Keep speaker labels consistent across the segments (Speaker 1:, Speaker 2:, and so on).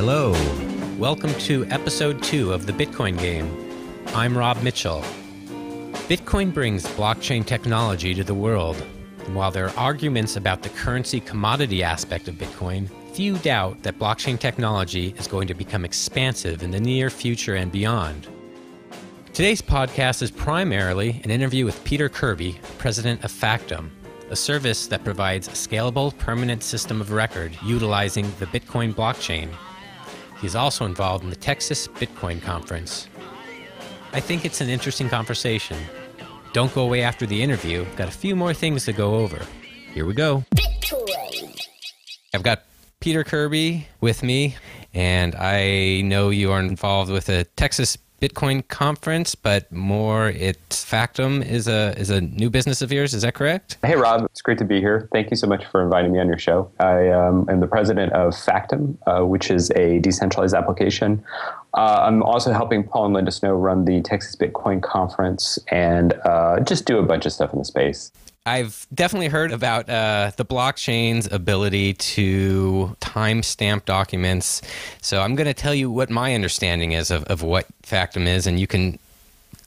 Speaker 1: Hello. Welcome to episode 2 of the Bitcoin Game. I'm Rob Mitchell. Bitcoin brings blockchain technology to the world. And while there are arguments about the currency commodity aspect of Bitcoin, few doubt that blockchain technology is going to become expansive in the near future and beyond. Today's podcast is primarily an interview with Peter Kirby, president of Factom, a service that provides a scalable, permanent system of record utilizing the Bitcoin blockchain. He's also involved in the Texas Bitcoin Conference. I think it's an interesting conversation. Don't go away after the interview. Got a few more things to go over. Here we go. Bitcoin. I've got Peter Kirby with me, and I know you are involved with the Texas Bitcoin Conference, but more it's Factom is a new business of yours. Is that correct?
Speaker 2: Hey, Rob. It's great to be here. Thank you so much for inviting me on your show. I am the president of Factom, which is a decentralized application. I'm also helping Paul and Linda Snow run the Texas Bitcoin Conference and just do a bunch of stuff in the space.
Speaker 1: I've definitely heard about the blockchain's ability to timestamp documents. So I'm going to tell you what my understanding is of what Factom is, and you can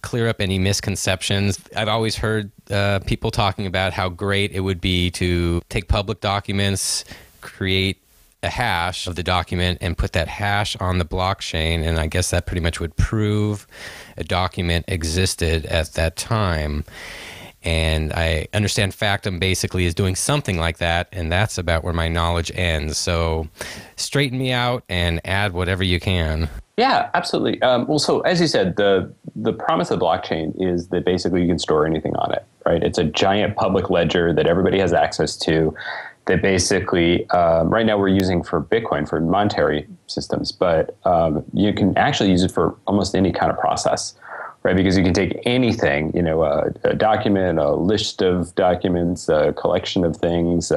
Speaker 1: clear up any misconceptions. I've always heard people talking about how great it would be to take public documents, create a hash of the document, and put that hash on the blockchain. And I guess that pretty much would prove a document existed at that time. And I understand Factom basically is doing something like that, and that's about where my knowledge ends. So straighten me out and add whatever you can.
Speaker 2: Yeah, absolutely. Well, so as you said, the promise of the blockchain is that basically you can store anything on it, right? It's a giant public ledger that everybody has access to that basically right now we're using for Bitcoin, for monetary systems, but you can actually use it for almost any kind of process. Right, because you can take anything, a document, a list of documents, a collection of things,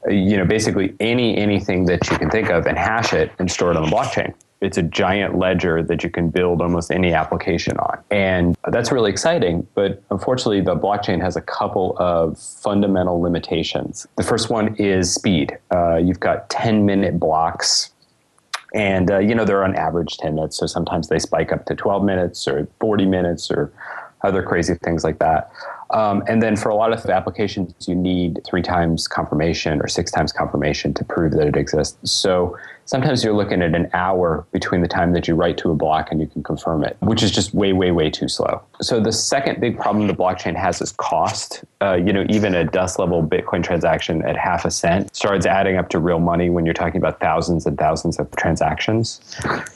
Speaker 2: basically anything that you can think of and hash it and store it on the blockchain. It's a giant ledger that you can build almost any application on. And that's really exciting. But unfortunately, the blockchain has a couple of fundamental limitations. The first one is speed. You've got 10-minute blocks. And, they're on average 10 minutes. So sometimes they spike up to 12 minutes or 40 minutes or other crazy things like that. And then for a lot of applications, you need 3 times confirmation or 6 times confirmation to prove that it exists. So sometimes you're looking at an hour between the time that you write to a block and you can confirm it, which is just way, way, way too slow. So the second big problem the blockchain has is cost. Even a dust level Bitcoin transaction at half a cent starts adding up to real money when you're talking about thousands and thousands of transactions.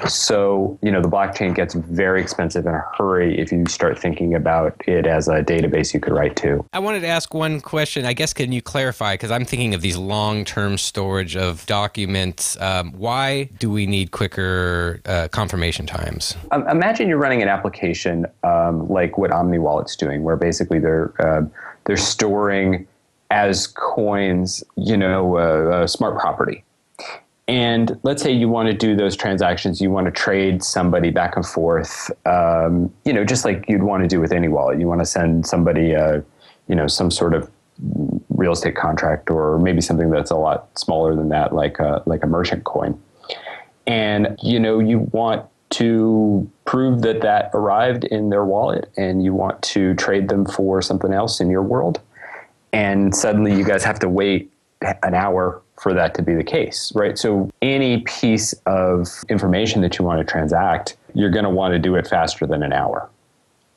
Speaker 2: So, the blockchain gets very expensive in a hurry if you start thinking about it as a database you could write to.
Speaker 1: I wanted to ask one question. I guess, can you clarify? Because I'm thinking of these long-term storage of documents. Why do we need quicker confirmation times?
Speaker 2: Imagine you're running an application like what Omni Wallet's doing, where basically they're storing as coins, smart property. And let's say you want to do those transactions, you want to trade somebody back and forth, just like you'd want to do with any wallet. You want to send somebody, some sort of real estate contract, or maybe something that's a lot smaller than that, like a merchant coin. And, you want to prove that arrived in their wallet, and you want to trade them for something else in your world. And suddenly you guys have to wait an hour for that to be the case, right? So any piece of information that you want to transact, you're going to want to do it faster than an hour.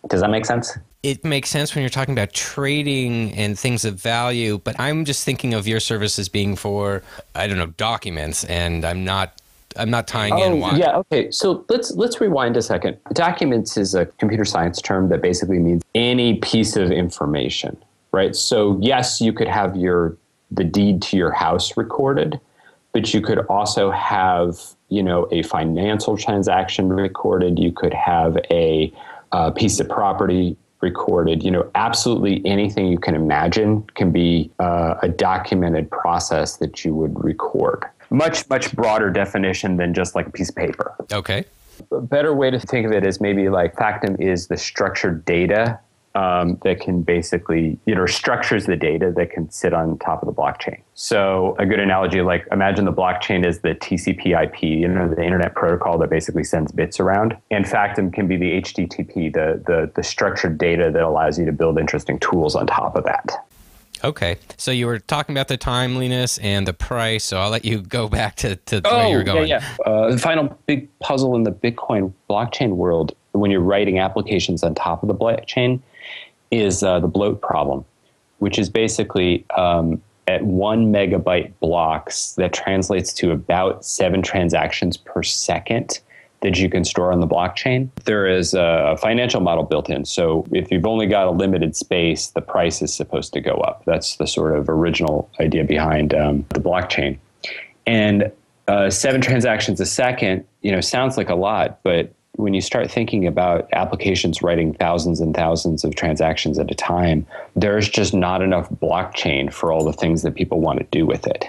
Speaker 2: Does that make sense?
Speaker 1: It makes sense when you're talking about trading and things of value, but I'm just thinking of your service as being for, documents, and I'm not tying in why.
Speaker 2: Yeah, okay. So let's rewind a second. Documents is a computer science term that basically means any piece of information, right? So yes, you could have the deed to your house recorded, but you could also have, a financial transaction recorded. You could have a piece of property recorded. Absolutely anything you can imagine can be a documented process that you would record. Much, much broader definition than just like a piece of paper.
Speaker 1: Okay.
Speaker 2: A better way to think of it is maybe like Factom is the structured data that can basically, structures the data that can sit on top of the blockchain. So a good analogy, like imagine the blockchain is the TCP/IP, the internet protocol that basically sends bits around. And Factom can be the HTTP, the structured data that allows you to build interesting tools on top of that.
Speaker 1: Okay. So you were talking about the timeliness and the price, so I'll let you go back to where you were going.
Speaker 2: The final big puzzle in the Bitcoin blockchain world, when you're writing applications on top of the blockchain, is the bloat problem, which is basically at 1 megabyte blocks, that translates to about 7 transactions per second that you can store on the blockchain. There is a financial model built in. So if you've only got a limited space, the price is supposed to go up. That's the sort of original idea behind the blockchain. And 7 transactions a second, sounds like a lot, but when you start thinking about applications writing thousands and thousands of transactions at a time, there's just not enough blockchain for all the things that people want to do with it.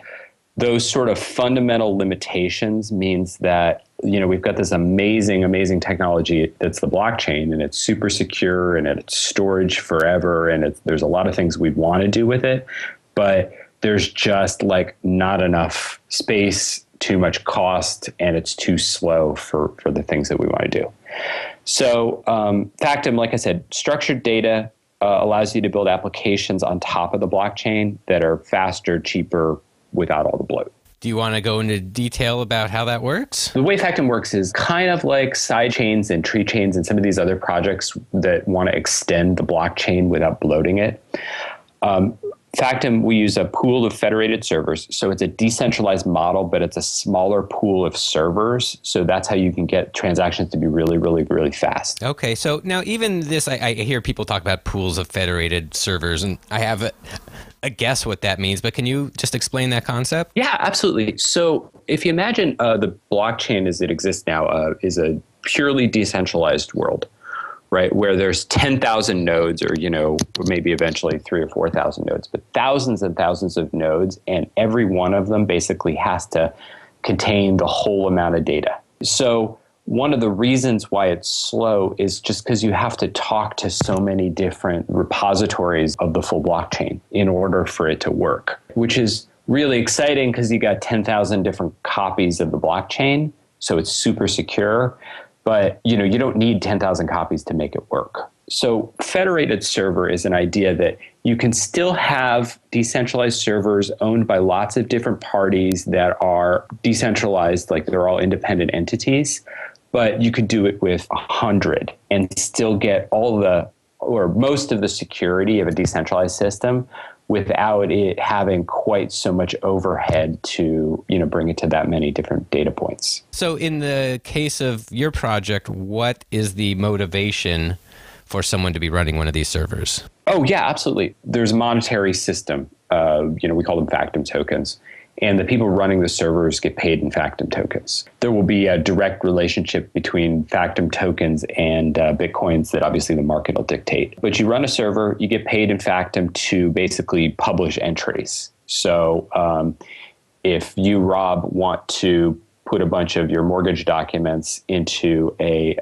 Speaker 2: Those sort of fundamental limitations means that, we've got this amazing, amazing technology that's the blockchain, and it's super secure, and it's storage forever, and there's a lot of things we'd want to do with it, but there's just not enough space, too much cost, and it's too slow for the things that we want to do. So Factom, like I said, structured data allows you to build applications on top of the blockchain that are faster, cheaper, without all the bloat.
Speaker 1: Do you want to go into detail about how that works?
Speaker 2: The way Factom works is kind of like side chains and tree chains and some of these other projects that want to extend the blockchain without bloating it. Factom, we use a pool of federated servers. So it's a decentralized model, but it's a smaller pool of servers. So that's how you can get transactions to be really, really, really fast.
Speaker 1: Okay. So now even this, I hear people talk about pools of federated servers, and I have a guess what that means, but can you just explain that concept?
Speaker 2: Yeah, absolutely. So if you imagine the blockchain as it exists now is a purely decentralized world, right, where there's 10,000 nodes or, maybe eventually 3,000 or 4,000 nodes, but thousands and thousands of nodes, and every one of them basically has to contain the whole amount of data. So one of the reasons why it's slow is just because you have to talk to so many different repositories of the full blockchain in order for it to work, which is really exciting because you got 10,000 different copies of the blockchain. So it's super secure. But you don't need 10,000 copies to make it work. So federated server is an idea that you can still have decentralized servers owned by lots of different parties that are decentralized, like they're all independent entities, but you could do it with 100 and still get all or most of the security of a decentralized system without it having quite so much overhead to, bring it to that many different data points.
Speaker 1: So in the case of your project, what is the motivation for someone to be running one of these servers?
Speaker 2: Oh, yeah, absolutely. There's a monetary system. We call them Factom tokens. And the people running the servers get paid in Factom tokens. There will be a direct relationship between Factom tokens and Bitcoins that obviously the market will dictate. But you run a server, you get paid in Factom to basically publish entries. So if you, Rob, want to put a bunch of your mortgage documents into a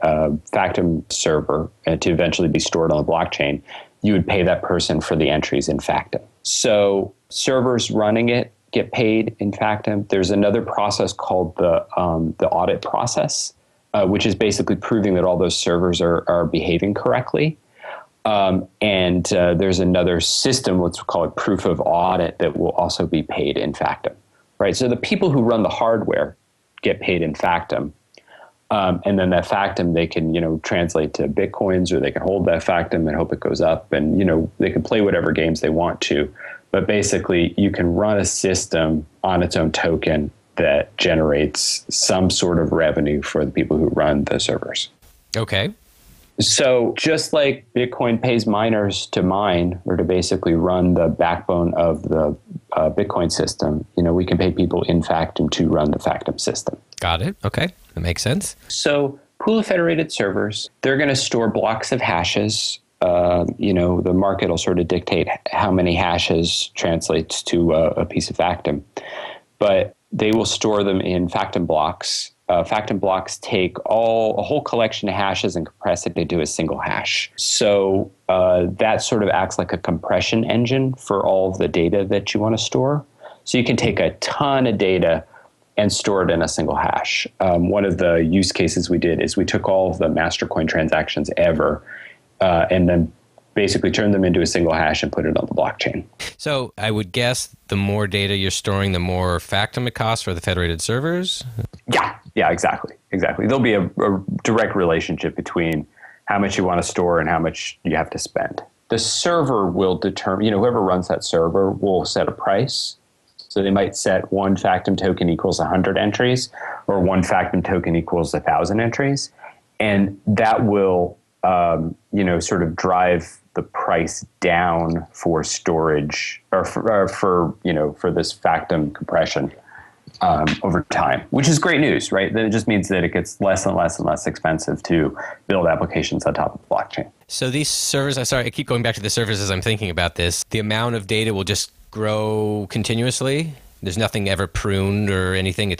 Speaker 2: Factom server and to eventually be stored on the blockchain, you would pay that person for the entries in Factom. So servers running it get paid in Factom. There's another process called the audit process, which is basically proving that all those servers are behaving correctly. And there's another system, let's call it proof of audit, that will also be paid in Factom, right? So the people who run the hardware get paid in Factom. And then that Factom, they can, translate to Bitcoins, or they can hold that Factom and hope it goes up, and, they can play whatever games they want to. But basically, you can run a system on its own token that generates some sort of revenue for the people who run the servers.
Speaker 1: Okay.
Speaker 2: So just like Bitcoin pays miners to mine or to basically run the backbone of the Bitcoin system, we can pay people in Factom to run the Factom system.
Speaker 1: Got it. Okay. That makes sense.
Speaker 2: So pool of federated servers, they're going to store blocks of hashes. The market will sort of dictate how many hashes translates to a piece of Factom. But they will store them in Factom blocks. Factom blocks take a whole collection of hashes and compress it into a single hash. So that sort of acts like a compression engine for all of the data that you want to store. So you can take a ton of data and store it in a single hash. One of the use cases we did is we took all of the Mastercoin transactions ever and then basically turned them into a single hash and put it on the blockchain.
Speaker 1: So I would guess the more data you're storing, the more Factom it costs for the federated servers?
Speaker 2: Yeah, exactly. There'll be a direct relationship between how much you want to store and how much you have to spend. The server will determine, whoever runs that server will set a price. So they might set one Factom token equals 100 entries or one Factom token equals 1,000 entries. And that will, sort of drive the price down for storage or for this Factom compression over time, which is great news, right? Then it just means that it gets less and less and less expensive to build applications on top of the blockchain.
Speaker 1: So these servers, I keep going back to the servers as I'm thinking about this. The amount of data will just grow continuously. There's nothing ever pruned or anything.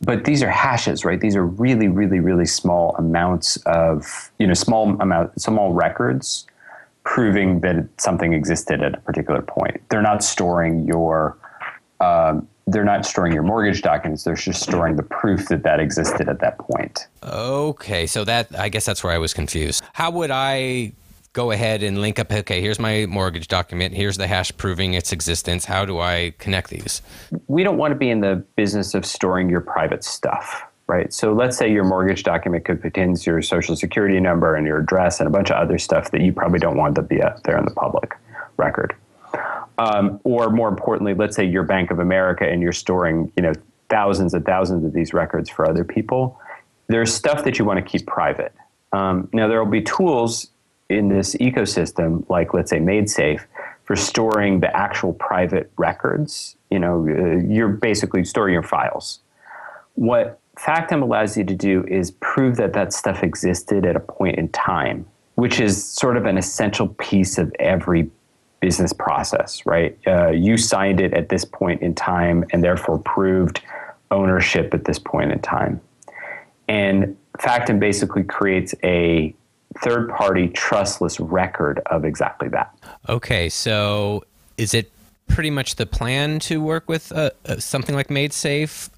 Speaker 2: But these are hashes, right? These are really, really, really small amounts of, small records proving that something existed at a particular point. They're not storing your mortgage documents. They're just storing the proof that existed at that point.
Speaker 1: Okay, so I guess that's where I was confused. How would I go ahead and link up, okay, here's my mortgage document, here's the hash proving its existence. How do I connect these?
Speaker 2: We don't want to be in the business of storing your private stuff, right? So let's say your mortgage document contains your social security number and your address and a bunch of other stuff that you probably don't want to be out there in the public record. Or more importantly, let's say you're Bank of America and you're storing, thousands and thousands of these records for other people. There's stuff that you want to keep private. Now, there will be tools in this ecosystem, like let's say MadeSafe, for storing the actual private records. You're basically storing your files. What Factom allows you to do is prove that stuff existed at a point in time, which is sort of an essential piece of every business process, right? You signed it at this point in time and therefore proved ownership at this point in time. And Factom basically creates a third-party trustless record of exactly that.
Speaker 1: Okay, so is it pretty much the plan to work with something like MadeSafe,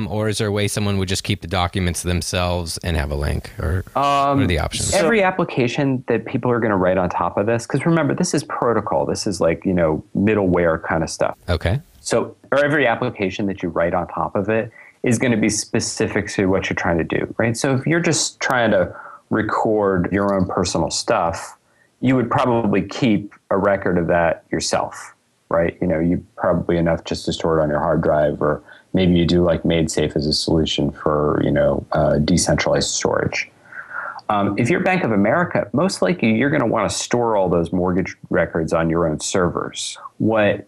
Speaker 1: or is there a way someone would just keep the documents themselves and have a link? Or what are the options?
Speaker 2: Every application that people are going to write on top of this, because remember, this is protocol. This is like, middleware kind of stuff.
Speaker 1: Okay.
Speaker 2: So every application that you write on top of it is going to be specific to what you're trying to do, right? So if you're just trying to record your own personal stuff, you would probably keep a record of that yourself, right? You probably enough just to store it on your hard drive, or maybe you do like MadeSafe as a solution for, decentralized storage. If you're Bank of America, most likely you're going to want to store all those mortgage records on your own servers. What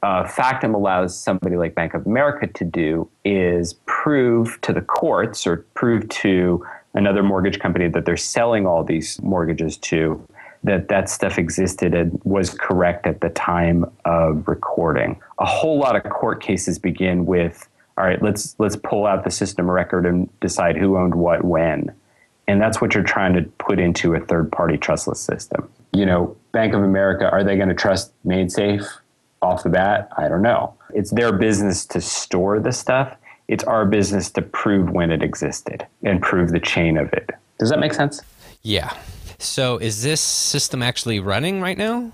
Speaker 2: Factom allows somebody like Bank of America to do is prove to the courts or prove to another mortgage company that they're selling all these mortgages to that stuff existed and was correct at the time of recording. A whole lot of court cases begin with, all right, let's pull out the system record and decide who owned what when. And that's what you're trying to put into a third-party trustless system. Bank of America, are they going to trust MadeSafe off the bat? I don't know. It's their business to store the stuff. It's our business to prove when it existed and prove the chain of it. Does that make sense?
Speaker 1: Yeah. So is this system actually running right now?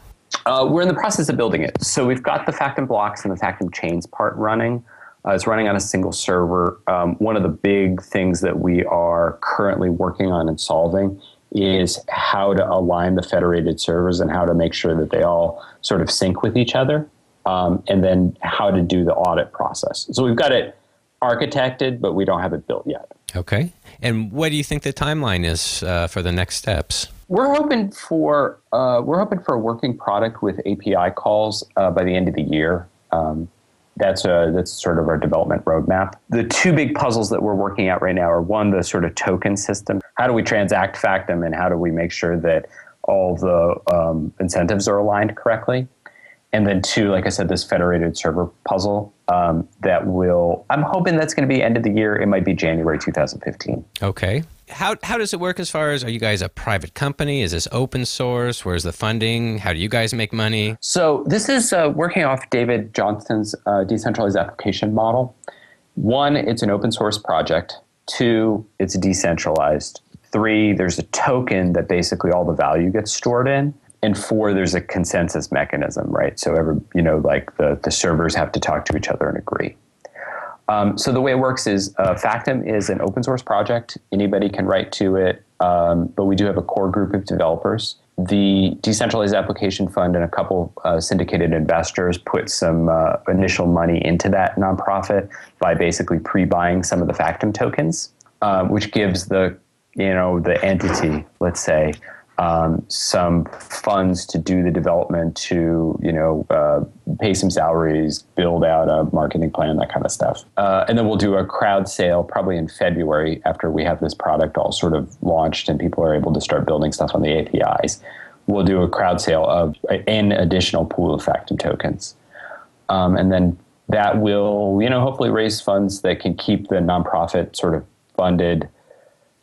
Speaker 2: We're in the process of building it. So we've got the Factom blocks and the Factom chains part running. It's running on a single server. One of the big things that we are currently working on and solving is how to align the federated servers and how to make sure that they all sort of sync with each other, and then how to do the audit process. So we've got it architected, but we don't have it built yet.
Speaker 1: Okay. And what do you think the timeline is for the next steps?
Speaker 2: We're hoping for a working product with API calls by the end of the year. That's sort of our development roadmap. The two big puzzles that we're working out right now are, one, the sort of token system. How do we transact Factom, and how do we make sure that all the incentives are aligned correctly? And then two, like I said, this federated server puzzle I'm hoping that's going to be end of the year. It might be January 2015.
Speaker 1: Okay. How does it work as far as, are you guys a private company? Is this open source? Where's the funding? How do you guys make money?
Speaker 2: So this is working off David Johnston's decentralized application model. One, it's an open source project. Two, it's decentralized. Three, there's a token that basically all the value gets stored in. And four, there's a consensus mechanism, right? So the servers have to talk to each other and agree. So the way it works is Factom is an open source project. Anybody can write to it, but we do have a core group of developers. The Decentralized Application Fund and a couple syndicated investors put some initial money into that nonprofit by basically pre-buying some of the Factom tokens, which gives the entity, let's say, some funds to do the development, to pay some salaries, build out a marketing plan, that kind of stuff. And then we'll do a crowd sale probably in February after we have this product all sort of launched and people are able to start building stuff on the APIs. We'll do a crowd sale of an additional pool of Factom tokens. And then that will, hopefully raise funds that can keep the nonprofit sort of funded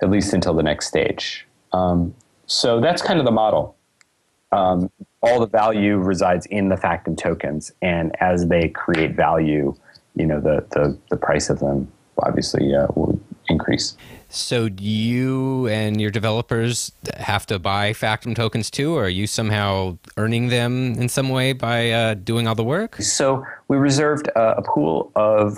Speaker 2: at least until the next stage. So that's kind of the model. All the value resides in the Factom tokens, and as they create value, the price of them obviously will increase.
Speaker 1: So do you and your developers have to buy Factom tokens too, or are you somehow earning them in some way by doing all the work?
Speaker 2: So we reserved a pool of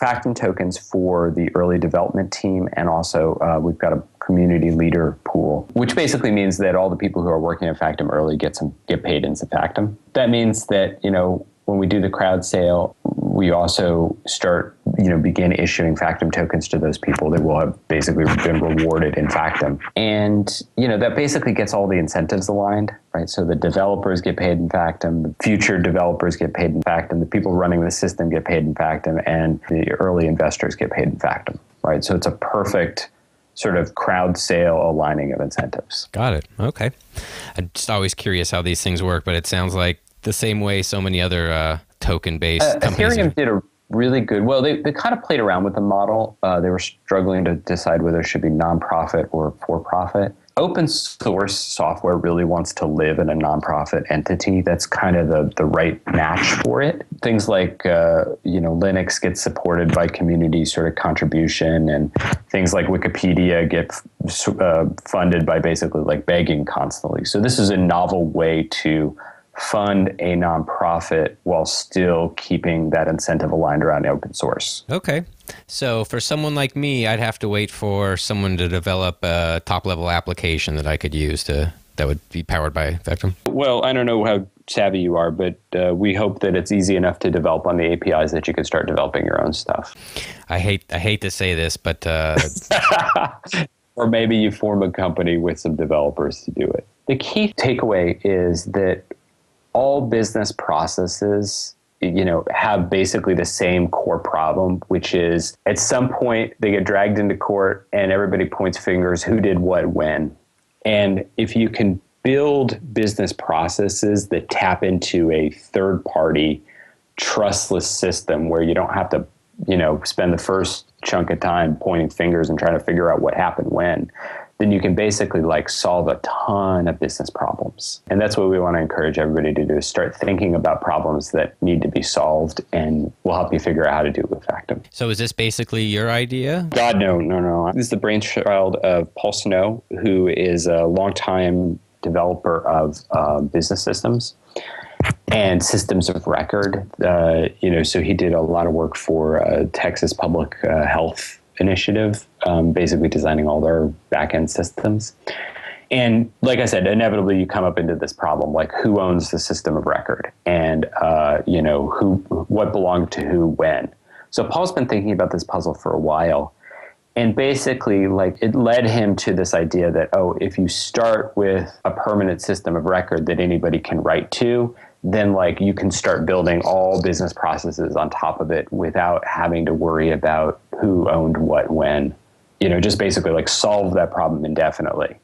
Speaker 2: Factom tokens for the early development team, and also we've got a community leader pool, which basically means that all the people who are working at Factom early get paid in some Factom. That means that when we do the crowd sale, we also begin issuing Factom tokens to those people that will have basically been rewarded in Factom. And, that basically gets all the incentives aligned, right? So the developers get paid in Factom, the future developers get paid in Factom, the people running the system get paid in Factom, and the early investors get paid in Factom, right? So it's a perfect sort of crowd sale aligning of incentives.
Speaker 1: Got it. Okay. I'm just always curious how these things work, but it sounds like the same way so many other token-based companies.
Speaker 2: Ethereum did a really good, well, they kind of played around with the model. They were struggling to decide whether it should be nonprofit or for-profit. Open source software really wants to live in a nonprofit entity. That's kind of the right match for it. Things like, Linux gets supported by community sort of contribution, and things like Wikipedia get funded by basically like begging constantly. So this is a novel way to fund a nonprofit while still keeping that incentive aligned around open source.
Speaker 1: Okay. So for someone like me, I'd have to wait for someone to develop a top-level application that I could use that would be powered by Factom.
Speaker 2: Well, I don't know how savvy you are, but we hope that it's easy enough to develop on the APIs that you can start developing your own stuff.
Speaker 1: I hate to say this, but...
Speaker 2: Or maybe you form a company with some developers to do it. The key takeaway is that all business processes, have basically the same core problem, which is at some point they get dragged into court and everybody points fingers who did what when. And if you can build business processes that tap into a third-party trustless system where you don't have to, spend the first chunk of time pointing fingers and trying to figure out what happened when, then you can basically solve a ton of business problems. And that's what we want to encourage everybody to do, is start thinking about problems that need to be solved, and we'll help you figure out how to do it with Factom.
Speaker 1: So is this basically your idea?
Speaker 2: God, no. This is the brainchild of Paul Snow, who is a longtime developer of business systems and systems of record. So he did a lot of work for Texas Public Health Initiative, basically designing all their back-end systems. And like I said, inevitably you come up into this problem, like who owns the system of record, and what belonged to who when. So Paul's been thinking about this puzzle for a while, and basically it led him to this idea that, if you start with a permanent system of record that anybody can write to, then you can start building all business processes on top of it without having to worry about who owned what when. Just basically solve that problem indefinitely.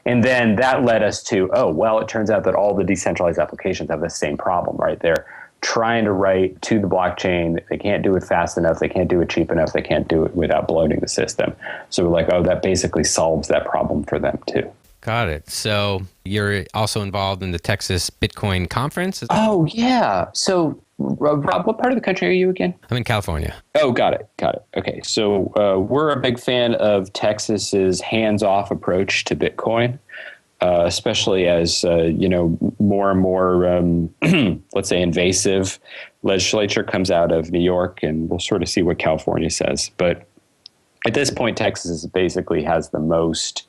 Speaker 2: And then that led us to, oh, well, it turns out that all the decentralized applications have the same problem, right? They're trying to write to the blockchain. They can't do it fast enough. They can't do it cheap enough. They can't do it without bloating the system. So we're like, oh, that basically solves that problem for them too.
Speaker 1: Got it. So you're also involved in the Texas Bitcoin conference?
Speaker 2: Oh, yeah. So Rob, what part of the country are you again?
Speaker 1: I'm in California.
Speaker 2: Oh, got it. Okay. So we're a big fan of Texas's hands-off approach to Bitcoin, especially as, more and more, let's say, invasive legislature comes out of New York, and we'll sort of see what California says. But at this point, Texas basically has the most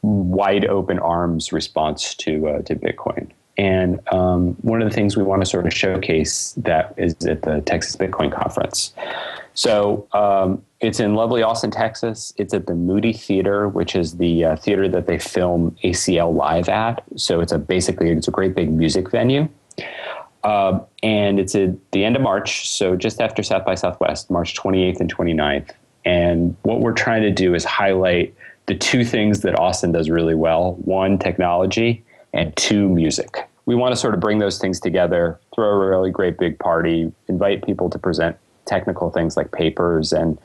Speaker 2: wide open arms response to Bitcoin. And one of the things we want to sort of showcase that is at the Texas Bitcoin Conference. So it's in lovely Austin, Texas. It's at the Moody Theater, which is the theater that they film ACL live at. So it's a great big music venue. And it's at the end of March, so just after South by Southwest, March 28th and 29th. And what we're trying to do is highlight the two things that Austin does really well: one, technology, and two, music. We want to sort of bring those things together, throw a really great big party, invite people to present technical things like papers and,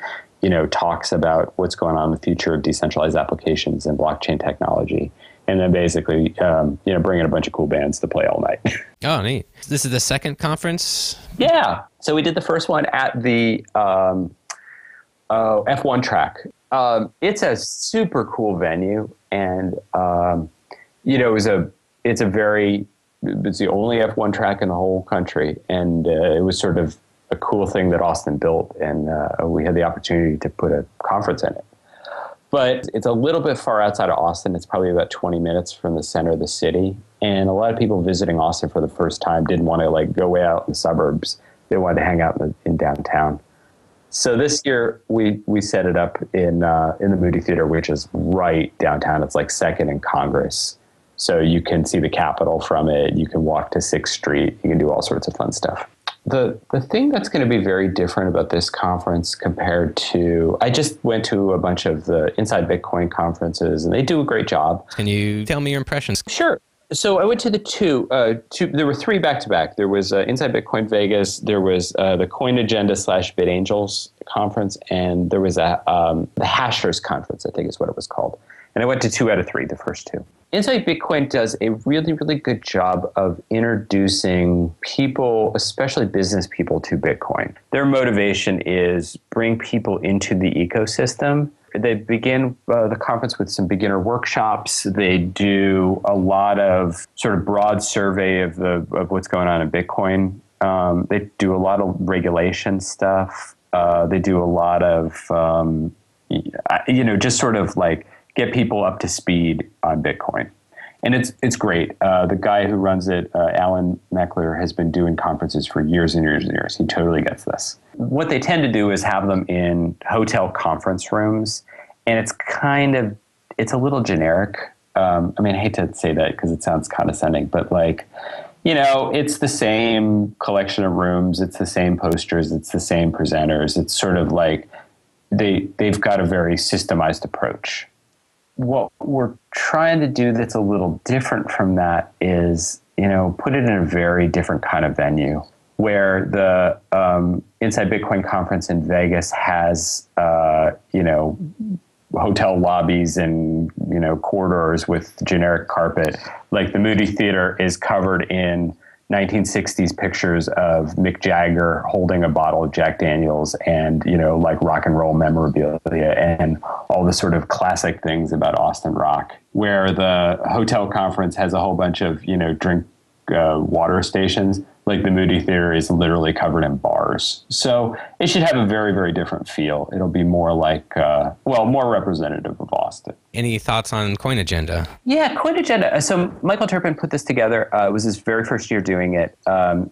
Speaker 2: talks about what's going on in the future of decentralized applications and blockchain technology. And then basically, bring in a bunch of cool bands to play all night.
Speaker 1: Oh, neat. This is the second conference?
Speaker 2: Yeah. So we did the first one at the F1 track. It's a super cool venue, and it's the only F1 track in the whole country, and it was sort of a cool thing that Austin built, and we had the opportunity to put a conference in it. But it's a little bit far outside of Austin. It's probably about 20 minutes from the center of the city, and a lot of people visiting Austin for the first time didn't want to go way out in the suburbs. They wanted to hang out in downtown. So this year we set it up in the Moody Theater, which is right downtown. It's like second in Congress. So you can see the Capitol from it. You can walk to 6th Street. You can do all sorts of fun stuff. The thing that's going to be very different about this conference compared to, I just went to a bunch of the Inside Bitcoin conferences, and they do a great job.
Speaker 1: Can you tell me your impressions?
Speaker 2: Sure. So I went to the two. There were three back-to-back. There was Inside Bitcoin Vegas. There was the Coin Agenda / BitAngels conference, and there was the Hashers conference, I think is what it was called. And I went to 2 out of 3, the first two. Inside Bitcoin does a really, really good job of introducing people, especially business people, to Bitcoin. Their motivation is bring people into the ecosystem. They begin the conference with some beginner workshops. They do a lot of sort of broad survey of what's going on in Bitcoin. They do a lot of regulation stuff. They do a lot of, just sort of like get people up to speed on Bitcoin. And it's great. The guy who runs it, Alan Meckler, has been doing conferences for years and years and years. He totally gets this. What they tend to do is have them in hotel conference rooms, and it's a little generic. I hate to say that because it sounds condescending, but it's the same collection of rooms. It's the same posters. It's the same presenters. It's sort of like they've got a very systemized approach. What we're trying to do that's a little different from that is, put it in a very different kind of venue where the Inside Bitcoin conference in Vegas has, hotel lobbies and, corridors with generic carpet. Like the Moody Theater is covered in 1960s pictures of Mick Jagger holding a bottle of Jack Daniels and, rock and roll memorabilia and all the sort of classic things about Austin rock, where the hotel conference has a whole bunch of, drink water stations. Like the Moody Theater is literally covered in bars. So it should have a very, very different feel. It'll be more like, more representative of Austin.
Speaker 1: Any thoughts on Coin Agenda?
Speaker 2: Yeah, Coin Agenda. So Michael Turpin put this together. It was his very first year doing it.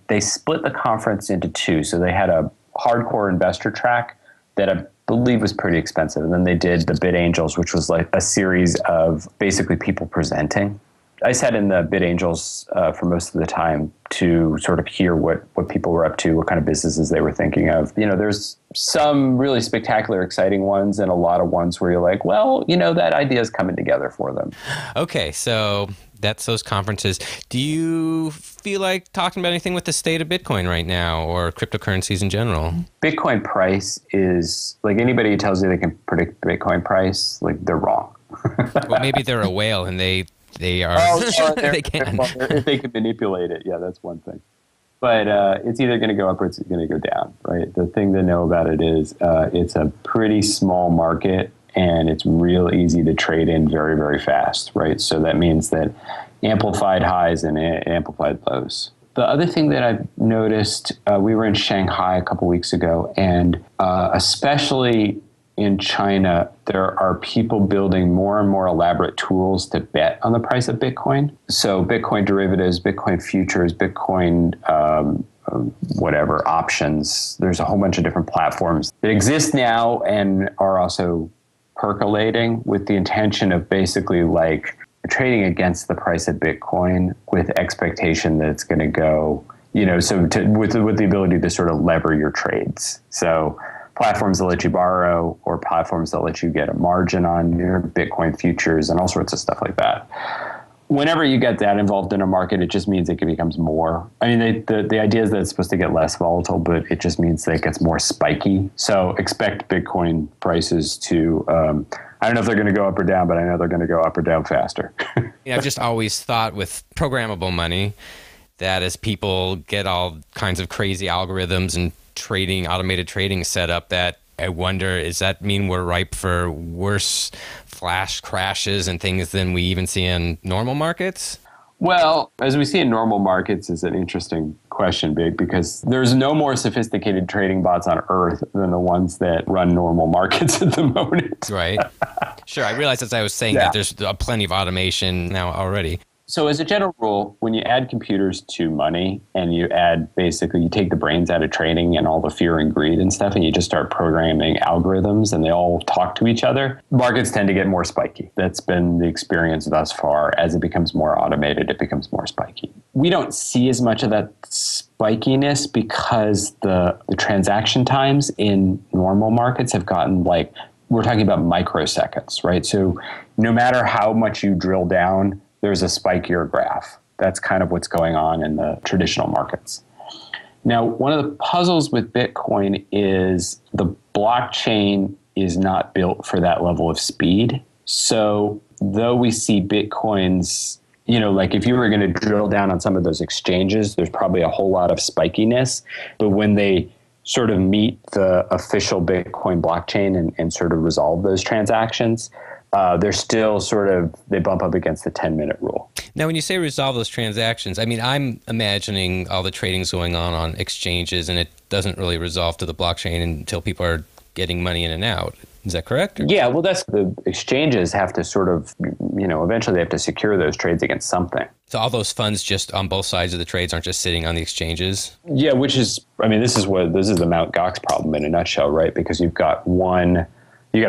Speaker 2: They split the conference into two. So they had a hardcore investor track that I believe was pretty expensive. And then they did the BitAngels, which was like a series of basically people presenting. I sat in the Bit Angels for most of the time to sort of hear what people were up to, what kind of businesses they were thinking of. There's some really spectacular, exciting ones and a lot of ones where you're like, well, that idea is coming together for them.
Speaker 1: Okay, so that's those conferences. Do you feel like talking about anything with the state of Bitcoin right now or cryptocurrencies in general? Bitcoin
Speaker 2: price is, like, anybody who tells you they can predict Bitcoin price, like, they're wrong.
Speaker 1: Well, maybe they're a whale and they are. They can.
Speaker 2: If they can manipulate it, yeah, that's one thing. But it's either going to go up or it's going to go down, right? The thing to know about it is it's a pretty small market and it's real easy to trade in very, very fast, right? So that means that amplified highs and amplified lows. The other thing that I've noticed, we were in Shanghai a couple weeks ago, and especially in China, there are people building more and more elaborate tools to bet on the price of Bitcoin. So Bitcoin derivatives, Bitcoin futures, Bitcoin whatever, options. There's a whole bunch of different platforms that exist now and are also percolating with the intention of basically like trading against the price of Bitcoin with expectation that it's going to go, with the ability to sort of lever your trades. So platforms that let you borrow or platforms that let you get a margin on your Bitcoin futures and all sorts of stuff like that. Whenever you get that involved in a market, it just means it becomes more. I mean, the idea is that it's supposed to get less volatile, but it just means that it gets more spiky. So expect Bitcoin prices to, I don't know if they're going to go up or down, but I know they're going to go up or down faster.
Speaker 1: I've just always thought with programmable money that as people get all kinds of crazy algorithms and automated trading set up, that I wonder, does that mean we're ripe for worse flash crashes and things than we even see in normal markets?
Speaker 2: Well, as we see in normal markets is an interesting question, Big, because there's no more sophisticated trading bots on Earth than the ones that run normal markets at the moment.
Speaker 1: Right. Sure. I realize, as I was saying, that there's plenty of automation now already.
Speaker 2: So as a general rule, when you add computers to money and you take the brains out of trading and all the fear and greed and stuff, and you just start programming algorithms and they all talk to each other, markets tend to get more spiky. That's been the experience thus far. As it becomes more automated, it becomes more spiky. We don't see as much of that spikiness because the transaction times in normal markets have gotten we're talking about microseconds, right? So no matter how much you drill down, there's a spikier graph. That's kind of what's going on in the traditional markets. Now, one of the puzzles with Bitcoin is the blockchain is not built for that level of speed. So though we see Bitcoins, if you were going to drill down on some of those exchanges, there's probably a whole lot of spikiness. But when they sort of meet the official Bitcoin blockchain and sort of resolve those transactions, they're still they bump up against the 10-minute rule.
Speaker 1: Now, when you say resolve those transactions, I mean, I'm imagining all the trading's going on exchanges, and it doesn't really resolve to the blockchain until people are getting money in and out. Is that correct?
Speaker 2: Yeah, well, that's the exchanges have to sort of, eventually they have to secure those trades against something.
Speaker 1: So all those funds just on both sides of the trades aren't just sitting on the exchanges?
Speaker 2: Yeah, this is the Mt. Gox problem in a nutshell, right? Because you've got a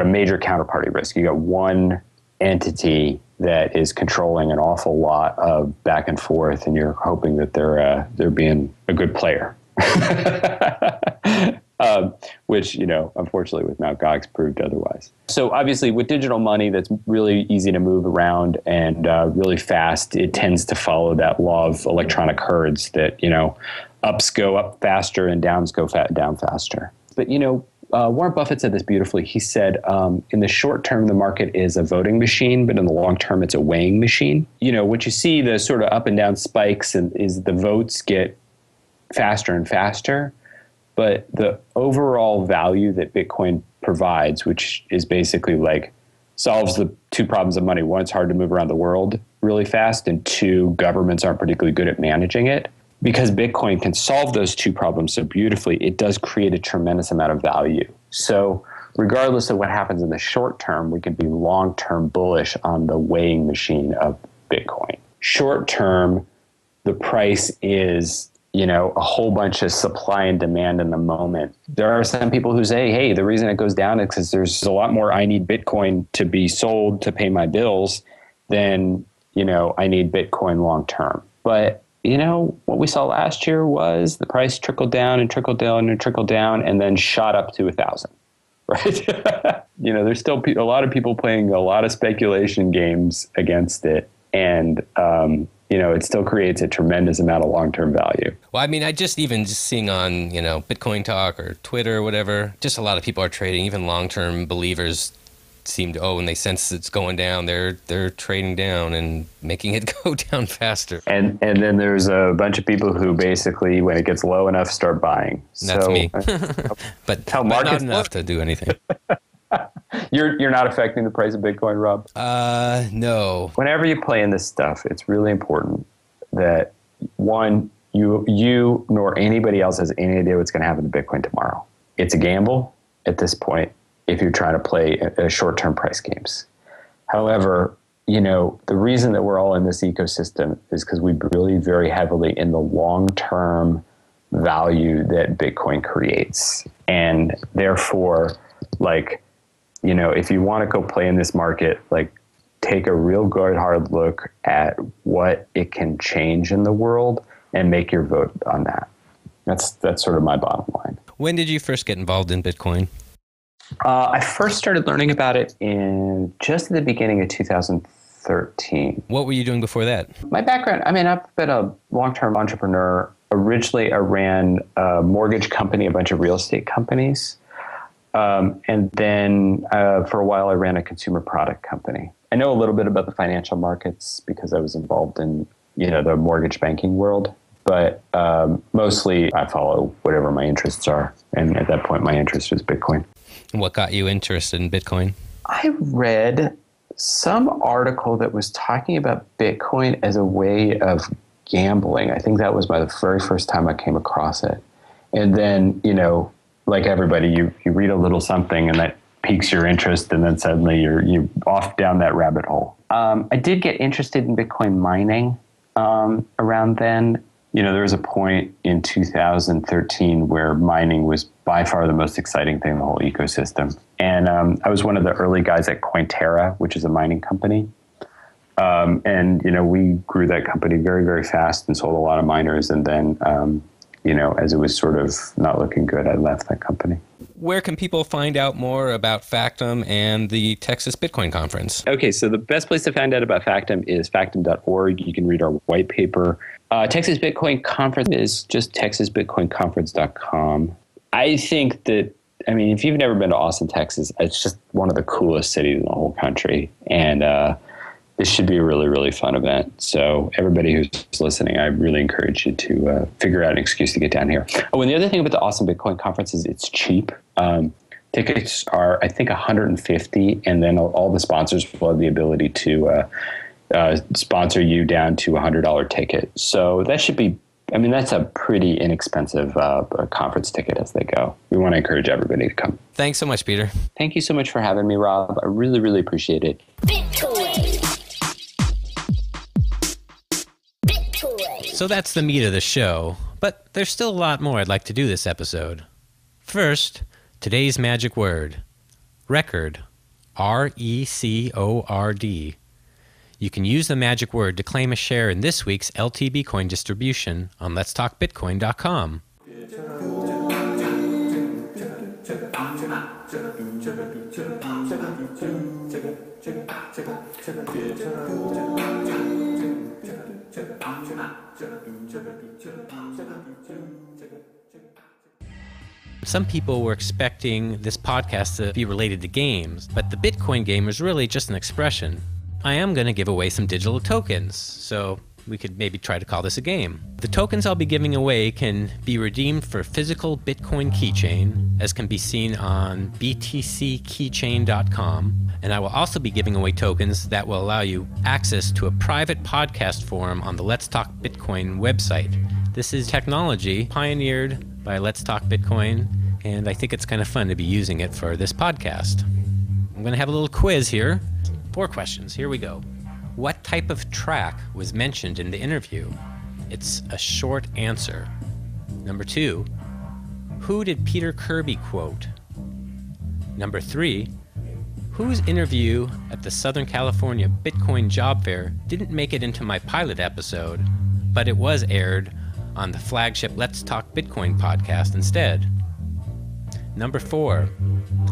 Speaker 2: major counterparty risk. You got one entity that is controlling an awful lot of back and forth, and you're hoping that they're being a good player. Which, unfortunately with Mt. Gox proved otherwise. So obviously with digital money that's really easy to move around and really fast, it tends to follow that law of electronic herds that, ups go up faster and downs go down faster. But, Warren Buffett said this beautifully. He said, in the short term, the market is a voting machine, but in the long term, it's a weighing machine. What you see, the sort of up and down spikes is the votes get faster and faster. But the overall value that Bitcoin provides, which is basically solves the two problems of money. One, it's hard to move around the world really fast. And two, governments aren't particularly good at managing it. Because Bitcoin can solve those two problems so beautifully, it does create a tremendous amount of value. So regardless of what happens in the short term, we can be long-term bullish on the weighing machine of Bitcoin. Short term, the price is, a whole bunch of supply and demand in the moment. There are some people who say, hey, the reason it goes down is because there's a lot more I need Bitcoin to be sold to pay my bills than I need Bitcoin long term. But, what we saw last year was the price trickled down and trickled down and trickled down and then shot up to 1,000. Right. There's still a lot of people playing a lot of speculation games against it. And, it still creates a tremendous amount of long-term value.
Speaker 3: Well, I mean, just seeing on, Bitcoin Talk or Twitter or whatever, just a lot of people are trading. Even long-term believers seem to, when they sense it's going down, they're trading down and making it go down faster.
Speaker 2: And then there's a bunch of people who basically, when it gets low enough, start buying.
Speaker 3: That's me. but not enough to do anything.
Speaker 2: You're not affecting the price of Bitcoin, Rob?
Speaker 3: No.
Speaker 2: Whenever you play in this stuff, it's really important that, one, you nor anybody else has any idea what's going to happen to Bitcoin tomorrow. It's a gamble at this point if you're trying to play short-term price games. However, the reason that we're all in this ecosystem is because we believe very heavily in the long-term value that Bitcoin creates. And therefore, if you want to go play in this market, take a real good hard look at what it can change in the world and make your vote on that. That's sort of my bottom line.
Speaker 3: When did you first get involved in Bitcoin?
Speaker 2: I first started learning about it in just at the beginning of 2013.
Speaker 3: What were you doing before that?
Speaker 2: My background, I've been a long-term entrepreneur. Originally, I ran a mortgage company, a bunch of real estate companies. And then for a while, I ran a consumer product company. I know a little bit about the financial markets because I was involved in, the mortgage banking world. But mostly I follow whatever my interests are. And at that point, my interest was Bitcoin.
Speaker 3: What got you interested in Bitcoin?
Speaker 2: I read some article that was talking about Bitcoin as a way of gambling. I think that was the very first time I came across it. And then, like everybody, you read a little something and that piques your interest, and then suddenly you're off down that rabbit hole. I did get interested in Bitcoin mining around then. There was a point in 2013 where mining was by far the most exciting thing in the whole ecosystem. And I was one of the early guys at Cointerra, which is a mining company. And we grew that company very, very fast and sold a lot of miners. And then, as it was sort of not looking good, I left that company.
Speaker 3: Where can people find out more about Factom and the Texas Bitcoin Conference?
Speaker 2: Okay, so the best place to find out about Factom is factom.org. You can read our white paper. Texas Bitcoin Conference is just texasbitcoinconference.com. I think that, if you've never been to Austin, Texas, it's just one of the coolest cities in the whole country. And this should be a really, really fun event. So everybody who's listening, I really encourage you to figure out an excuse to get down here. Oh, and the other thing about the Austin Bitcoin Conference is it's cheap. Tickets are, I think, $150, and then all the sponsors will have the ability to sponsor you down to a $100 ticket. So that should be, that's a pretty inexpensive conference ticket as they go. We want to encourage everybody to come.
Speaker 3: Thanks so much, Peter.
Speaker 2: Thank you so much for having me, Rob. I really, really appreciate it.
Speaker 1: So that's the meat of the show, but there's still a lot more I'd like to do this episode. First, today's magic word, record, R-E-C-O-R-D. You can use the magic word to claim a share in this week's LTB coin distribution on letstalkbitcoin.com. Some people were expecting this podcast to be related to games, but the Bitcoin game is really just an expression. I am going to give away some digital tokens, so we could maybe try to call this a game. The tokens I'll be giving away can be redeemed for physical Bitcoin keychain, as can be seen on btckeychain.com, and I will also be giving away tokens that will allow you access to a private podcast forum on the Let's Talk Bitcoin website. This is technology pioneered by Let's Talk Bitcoin, and I think it's kind of fun to be using it for this podcast. I'm going to have a little quiz here. 4 questions. Here we go. What type of track was mentioned in the interview? It's a short answer. Number 2, who did Peter Kirby quote? Number 3, whose interview at the Southern California Bitcoin Job Fair didn't make it into my pilot episode, but it was aired on the flagship Let's Talk Bitcoin podcast instead. Number 4,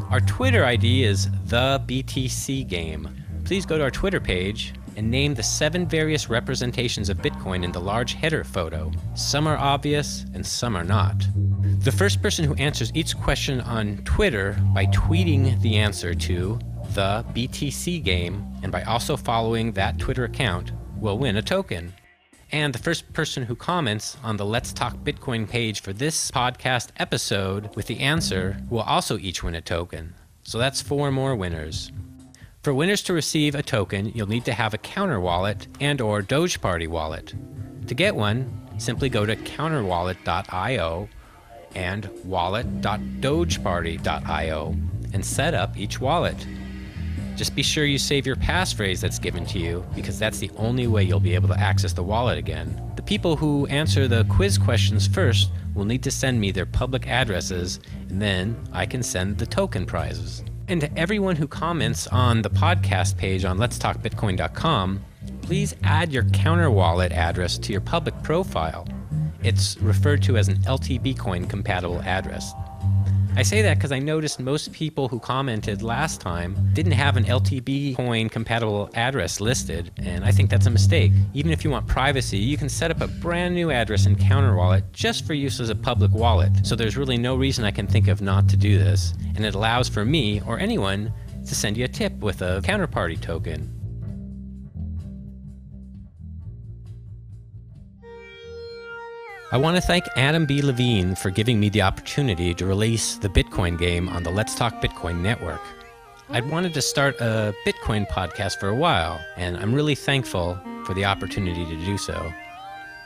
Speaker 1: our Twitter ID is the BTC Game. Please go to our Twitter page and name the 7 various representations of Bitcoin in the large header photo. Some are obvious and some are not. The first person who answers each question on Twitter by tweeting the answer to the BTC Game and by also following that Twitter account will win a token. And the first person who comments on the Let's Talk Bitcoin page for this podcast episode with the answer will also each win a token. So that's 4 more winners. For winners to receive a token, you'll need to have a Counter wallet and or Doge Party wallet. To get one, simply go to counterwallet.io and wallet.dogeparty.io and set up each wallet. Just be sure you save your passphrase that's given to you, because that's the only way you'll be able to access the wallet again. The people who answer the quiz questions first will need to send me their public addresses, and then I can send the token prizes. And to everyone who comments on the podcast page on letstalkbitcoin.com, please add your Counter wallet address to your public profile. It's referred to as an LTBcoin compatible address. I say that because I noticed most people who commented last time didn't have an LTBcoin compatible address listed, and I think that's a mistake. Even if you want privacy, you can set up a brand new address in Counter Wallet just for use as a public wallet. So there's really no reason I can think of not to do this, and it allows for me or anyone to send you a tip with a counterparty token. I want to thank Adam B. Levine for giving me the opportunity to release the Bitcoin game on the Let's Talk Bitcoin network. I'd wanted to start a Bitcoin podcast for a while, and I'm really thankful for the opportunity to do so.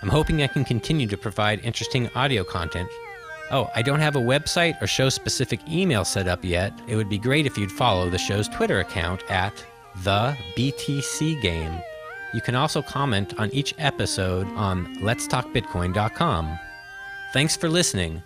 Speaker 1: I'm hoping I can continue to provide interesting audio content. Oh, I don't have a website or show-specific email set up yet. It would be great if you'd follow the show's Twitter account at the BTC Game. You can also comment on each episode on letstalkbitcoin.com. Thanks for listening.